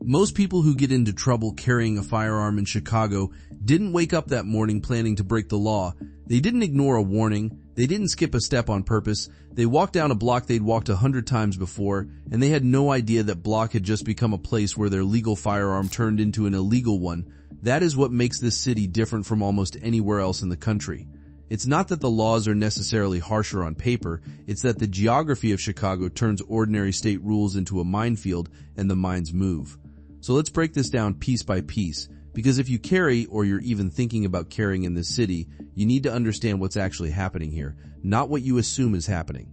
Most people who get into trouble carrying a firearm in Chicago didn't wake up that morning planning to break the law. They didn't ignore a warning. They didn't skip a step on purpose. They walked down a block they'd walked 100 times before, and they had no idea that block had just become a place where their legal firearm turned into an illegal one. That is what makes this city different from almost anywhere else in the country. It's not that the laws are necessarily harsher on paper, it's that the geography of Chicago turns ordinary state rules into a minefield and the mines move. So let's break this down piece by piece, because if you carry or you're even thinking about carrying in this city, you need to understand what's actually happening here, not what you assume is happening.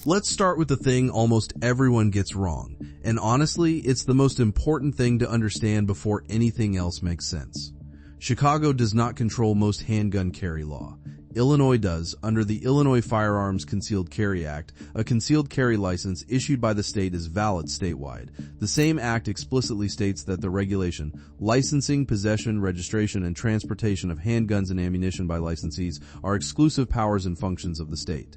Let's start with the thing almost everyone gets wrong, and honestly, it's the most important thing to understand before anything else makes sense. Chicago does not control most handgun carry law. Illinois does. Under the Illinois Firearms Concealed Carry Act, a concealed carry license issued by the state is valid statewide. The same act explicitly states that the regulation, licensing, possession, registration, and transportation of handguns and ammunition by licensees are exclusive powers and functions of the state.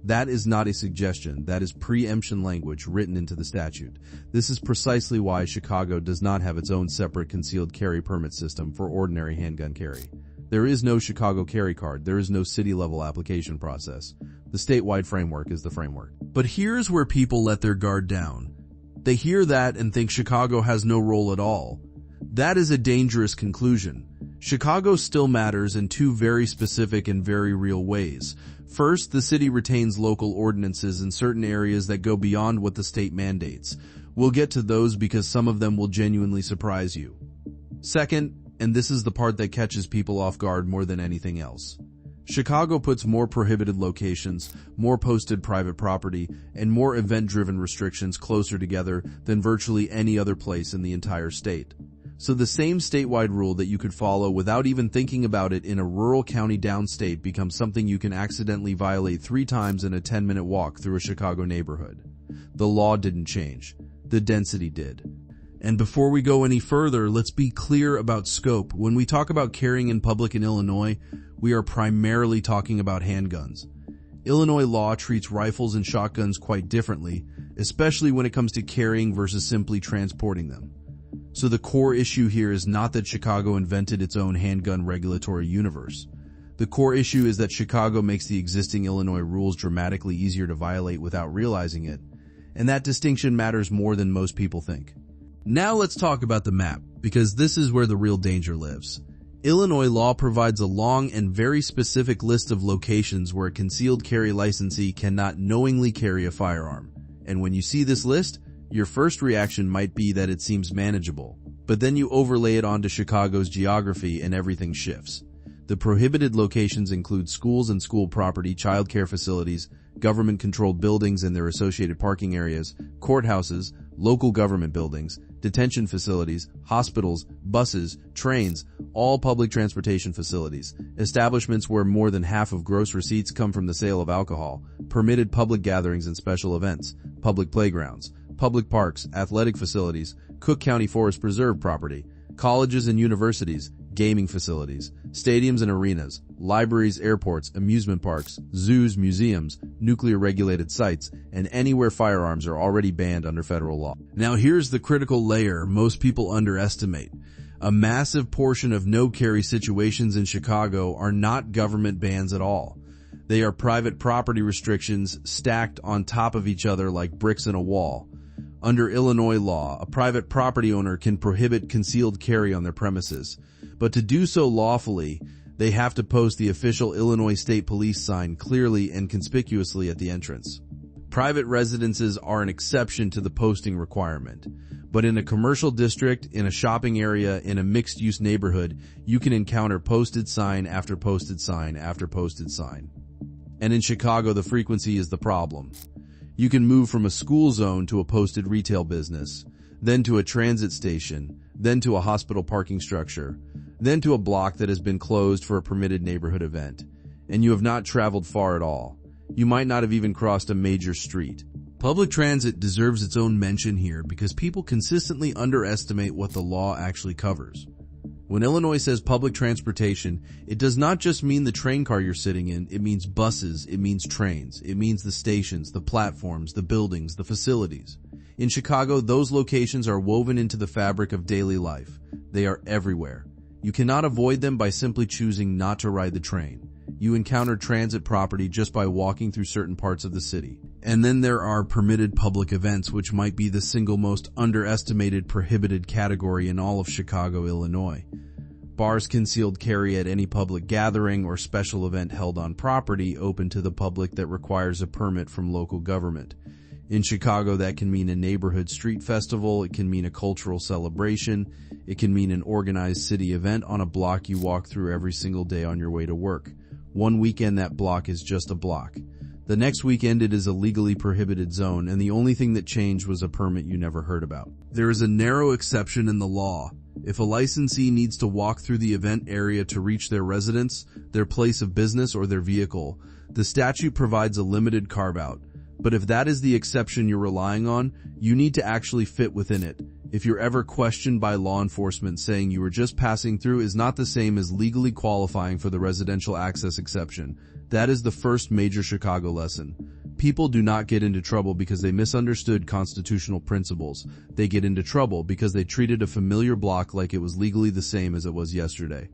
That is not a suggestion. That is preemption language written into the statute. This is precisely why Chicago does not have its own separate concealed carry permit system for ordinary handgun carry. There is no Chicago carry card. There is no city-level application process. The statewide framework is the framework. But here's where people let their guard down. They hear that and think Chicago has no role at all. That is a dangerous conclusion. Chicago still matters in two very specific and very real ways. First, the city retains local ordinances in certain areas that go beyond what the state mandates. We'll get to those because some of them will genuinely surprise you. Second, and this is the part that catches people off guard more than anything else, Chicago puts more prohibited locations, more posted private property, and more event-driven restrictions closer together than virtually any other place in the entire state. So the same statewide rule that you could follow without even thinking about it in a rural county downstate becomes something you can accidentally violate 3 times in a 10-minute walk through a Chicago neighborhood. The law didn't change. The density did. And before we go any further, let's be clear about scope. When we talk about carrying in public in Illinois, we are primarily talking about handguns. Illinois law treats rifles and shotguns quite differently, especially when it comes to carrying versus simply transporting them. So the core issue here is not that Chicago invented its own handgun regulatory universe. The core issue is that Chicago makes the existing Illinois rules dramatically easier to violate without realizing it, and that distinction matters more than most people think. Now let's talk about the map, because this is where the real danger lives. Illinois law provides a long and very specific list of locations where a concealed carry licensee cannot knowingly carry a firearm. And when you see this list, your first reaction might be that it seems manageable. But then you overlay it onto Chicago's geography and everything shifts. The prohibited locations include schools and school property, child care facilities, government-controlled buildings and their associated parking areas, courthouses, local government buildings, detention facilities, hospitals, buses, trains, all public transportation facilities, establishments where more than half of gross receipts come from the sale of alcohol, permitted public gatherings and special events, public playgrounds, public parks, athletic facilities, Cook County Forest Preserve property, colleges and universities, gaming facilities, stadiums and arenas, libraries, airports, amusement parks, zoos, museums, nuclear-regulated sites, and anywhere firearms are already banned under federal law. Now here's the critical layer most people underestimate. A massive portion of no-carry situations in Chicago are not government bans at all. They are private property restrictions stacked on top of each other like bricks in a wall. Under Illinois law, a private property owner can prohibit concealed carry on their premises. But to do so lawfully, they have to post the official Illinois State Police sign clearly and conspicuously at the entrance. Private residences are an exception to the posting requirement. But in a commercial district, in a shopping area, in a mixed-use neighborhood, you can encounter posted sign after posted sign after posted sign. And in Chicago, the frequency is the problem. You can move from a school zone to a posted retail business, then to a transit station, then to a hospital parking structure, then to a block that has been closed for a permitted neighborhood event. And you have not traveled far at all. You might not have even crossed a major street. Public transit deserves its own mention here because people consistently underestimate what the law actually covers. When Illinois says public transportation, it does not just mean the train car you're sitting in, it means buses, it means trains, it means the stations, the platforms, the buildings, the facilities. In Chicago, those locations are woven into the fabric of daily life. They are everywhere. You cannot avoid them by simply choosing not to ride the train. You encounter transit property just by walking through certain parts of the city. And then there are permitted public events, which might be the single most underestimated prohibited category in all of Chicago, Illinois. Bars, concealed carry at any public gathering or special event held on property open to the public that requires a permit from local government. In Chicago, that can mean a neighborhood street festival, it can mean a cultural celebration, it can mean an organized city event on a block you walk through every single day on your way to work. One weekend that block is just a block. The next weekend it is a legally prohibited zone, and the only thing that changed was a permit you never heard about. There is a narrow exception in the law. If a licensee needs to walk through the event area to reach their residence, their place of business, or their vehicle, the statute provides a limited carve-out. But if that is the exception you're relying on, you need to actually fit within it. If you're ever questioned by law enforcement, saying you were just passing through is not the same as legally qualifying for the residential access exception. That is the first major Chicago lesson. People do not get into trouble because they misunderstood constitutional principles. They get into trouble because they treated a familiar block like it was legally the same as it was yesterday.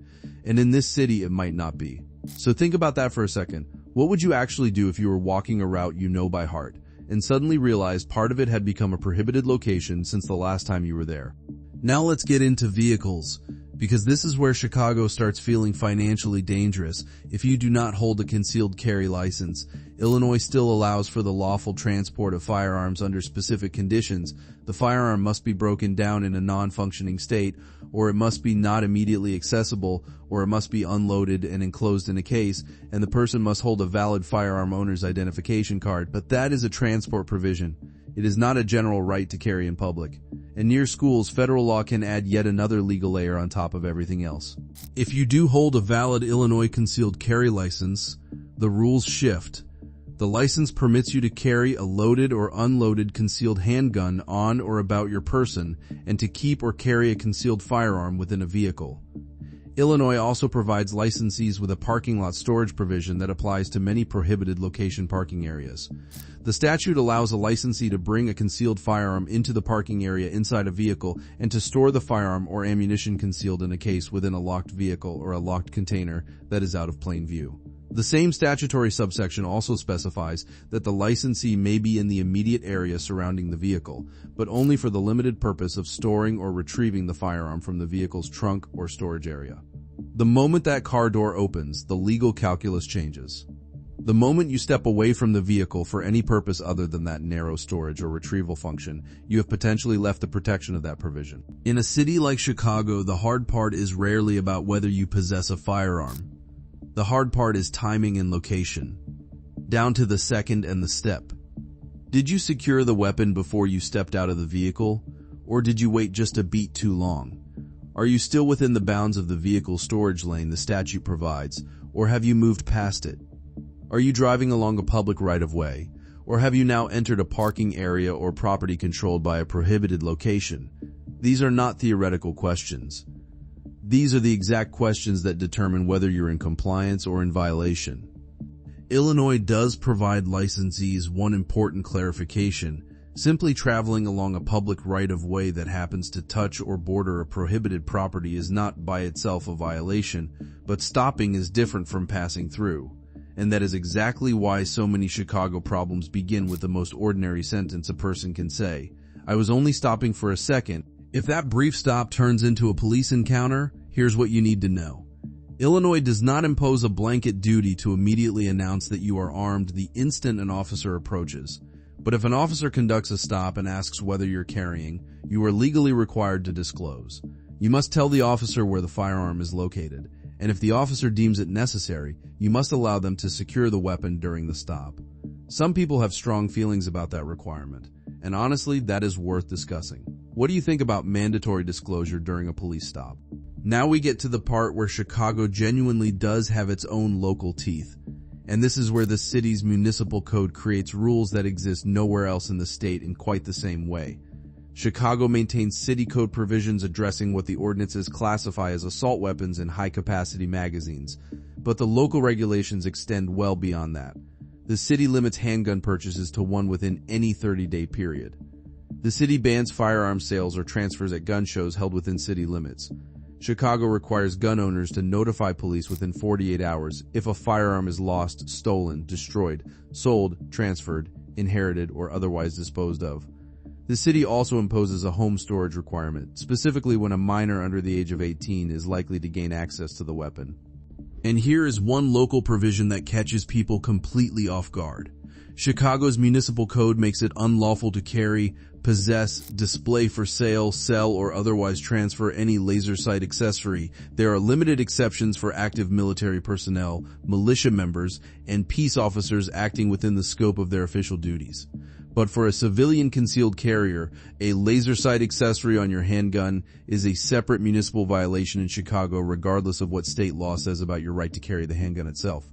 And in this city, it might not be. So think about that for a second. What would you actually do if you were walking a route you know by heart, and suddenly realized part of it had become a prohibited location since the last time you were there? Now let's get into vehicles, because this is where Chicago starts feeling financially dangerous. If you do not hold a concealed carry license, Illinois still allows for the lawful transport of firearms under specific conditions. The firearm must be broken down in a non-functioning state, or it must be not immediately accessible, or it must be unloaded and enclosed in a case, and the person must hold a valid firearm owner's identification card. But that is a transport provision. It is not a general right to carry in public. And near schools, federal law can add yet another legal layer on top of everything else. If you do hold a valid Illinois concealed carry license, the rules shift. The license permits you to carry a loaded or unloaded concealed handgun on or about your person, and to keep or carry a concealed firearm within a vehicle. Illinois also provides licensees with a parking lot storage provision that applies to many prohibited location parking areas. The statute allows a licensee to bring a concealed firearm into the parking area inside a vehicle and to store the firearm or ammunition concealed in a case within a locked vehicle or a locked container that is out of plain view. The same statutory subsection also specifies that the licensee may be in the immediate area surrounding the vehicle, but only for the limited purpose of storing or retrieving the firearm from the vehicle's trunk or storage area. The moment that car door opens, the legal calculus changes. The moment you step away from the vehicle for any purpose other than that narrow storage or retrieval function, you have potentially left the protection of that provision. In a city like Chicago, the hard part is rarely about whether you possess a firearm. The hard part is timing and location, down to the second and the step. Did you secure the weapon before you stepped out of the vehicle, or did you wait just a beat too long? Are you still within the bounds of the vehicle storage lane the statute provides, or have you moved past it? Are you driving along a public right-of-way, or have you now entered a parking area or property controlled by a prohibited location? These are not theoretical questions. These are the exact questions that determine whether you're in compliance or in violation. Illinois does provide licensees one important clarification. Simply traveling along a public right-of-way that happens to touch or border a prohibited property is not by itself a violation, but stopping is different from passing through. And that is exactly why so many Chicago problems begin with the most ordinary sentence a person can say. I was only stopping for a second. If that brief stop turns into a police encounter, here's what you need to know. Illinois does not impose a blanket duty to immediately announce that you are armed the instant an officer approaches. But if an officer conducts a stop and asks whether you're carrying, you are legally required to disclose. You must tell the officer where the firearm is located, and if the officer deems it necessary, you must allow them to secure the weapon during the stop. Some people have strong feelings about that requirement, and honestly, that is worth discussing. What do you think about mandatory disclosure during a police stop? Now we get to the part where Chicago genuinely does have its own local teeth. And this is where the city's municipal code creates rules that exist nowhere else in the state in quite the same way. Chicago maintains city code provisions addressing what the ordinances classify as assault weapons and high-capacity magazines, but the local regulations extend well beyond that. The city limits handgun purchases to one within any 30-day period. The city bans firearm sales or transfers at gun shows held within city limits. Chicago requires gun owners to notify police within 48 hours if a firearm is lost, stolen, destroyed, sold, transferred, inherited, or otherwise disposed of. The city also imposes a home storage requirement, specifically when a minor under the age of 18 is likely to gain access to the weapon. And here is one local provision that catches people completely off guard. Chicago's municipal code makes it unlawful to carry, possess, display for sale, sell, or otherwise transfer any laser sight accessory. There are limited exceptions for active military personnel, militia members, and peace officers acting within the scope of their official duties. But for a civilian concealed carrier, a laser sight accessory on your handgun is a separate municipal violation in Chicago regardless of what state law says about your right to carry the handgun itself.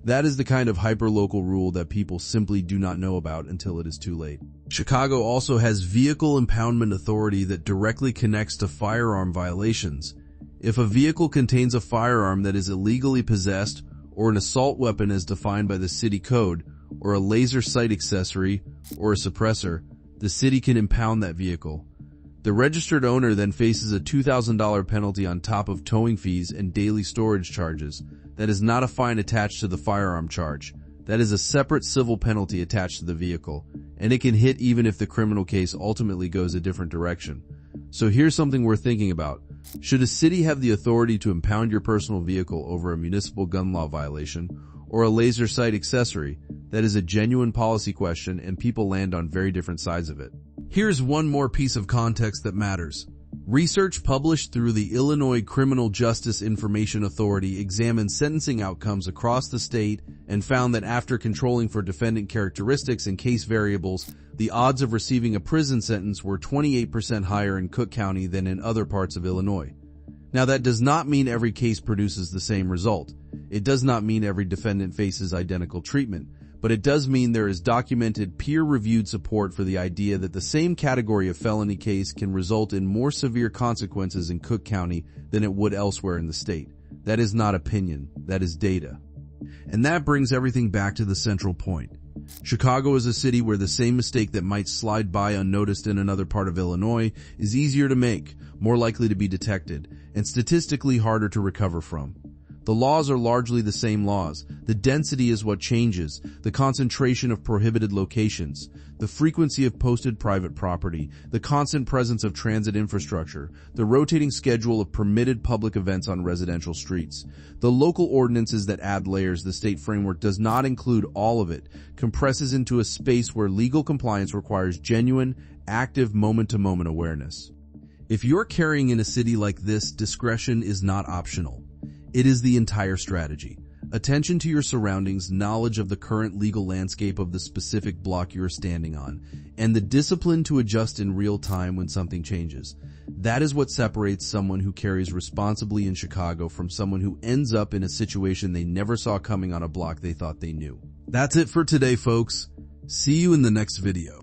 That is the kind of hyper-local rule that people simply do not know about until it is too late. Chicago also has vehicle impoundment authority that directly connects to firearm violations. If a vehicle contains a firearm that is illegally possessed or an assault weapon as defined by the city code, or a laser sight accessory, or a suppressor, the city can impound that vehicle. The registered owner then faces a $2,000 penalty on top of towing fees and daily storage charges. That is not a fine attached to the firearm charge. That is a separate civil penalty attached to the vehicle, and it can hit even if the criminal case ultimately goes a different direction. So here's something worth thinking about. Should a city have the authority to impound your personal vehicle over a municipal gun law violation, or a laser sight accessory? That is a genuine policy question, and people land on very different sides of it. Here's one more piece of context that matters. Research published through the Illinois Criminal Justice Information Authority examined sentencing outcomes across the state and found that after controlling for defendant characteristics and case variables, the odds of receiving a prison sentence were 28% higher in Cook County than in other parts of Illinois. Now, that does not mean every case produces the same result. It does not mean every defendant faces identical treatment, but it does mean there is documented peer-reviewed support for the idea that the same category of felony case can result in more severe consequences in Cook County than it would elsewhere in the state. That is not opinion, that is data. And that brings everything back to the central point. Chicago is a city where the same mistake that might slide by unnoticed in another part of Illinois is easier to make, more likely to be detected, and statistically harder to recover from. The laws are largely the same laws. The density is what changes, the concentration of prohibited locations, the frequency of posted private property, the constant presence of transit infrastructure, the rotating schedule of permitted public events on residential streets. The local ordinances that add layers the state framework does not include all of it, compresses into a space where legal compliance requires genuine, active moment-to-moment awareness. If you're carrying in a city like this, discretion is not optional. It is the entire strategy. Attention to your surroundings, knowledge of the current legal landscape of the specific block you're standing on, and the discipline to adjust in real time when something changes. That is what separates someone who carries responsibly in Chicago from someone who ends up in a situation they never saw coming on a block they thought they knew. That's it for today, folks. See you in the next video.